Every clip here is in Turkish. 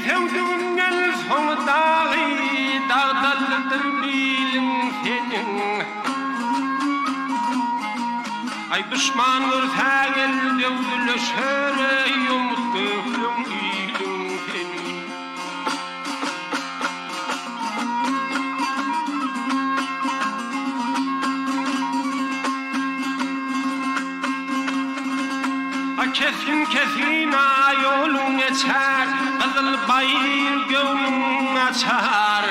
sevdiğinden son dağı dağdalıdır bilin senin. Ay düşmanlar tağel devdüleşer yumutluğun ilin senin. Kesin kesin yolun geçer, kızıl bayır gönlün açar.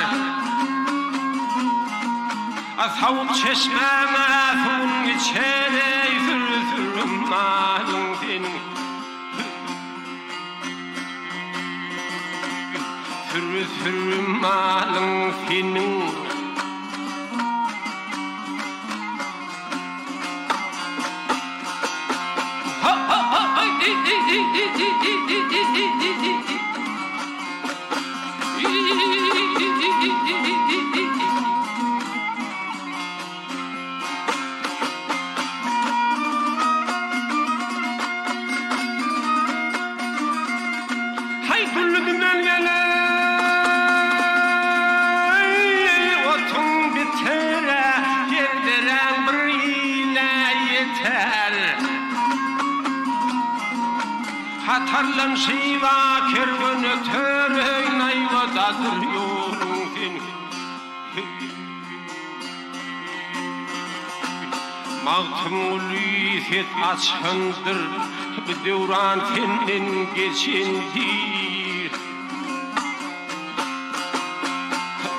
Savuk çeşmeme suyun içer, sürüm malın senin. Sürüm malın senin. Hay güllüdümden gele otun bitere yerdiren bir ile yeter. Hatarlan şiva kergön öter nayvadadır yolun senin. Mağtım ulüyet açındır bir devran senin geçindir.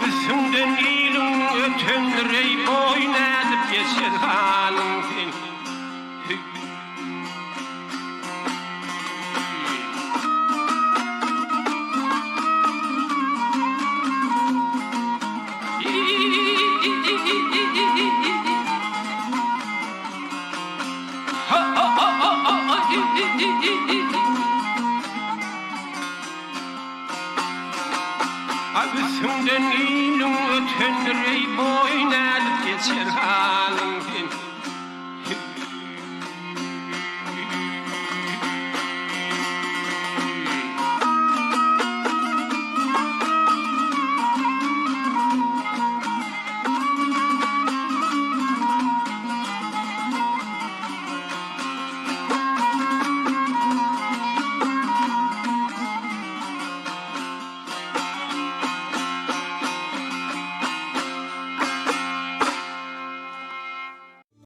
Üstünden ilin öten rey oynadıp geçer halin senin. Üstünden ilin öten rey oynadıp geçer halin.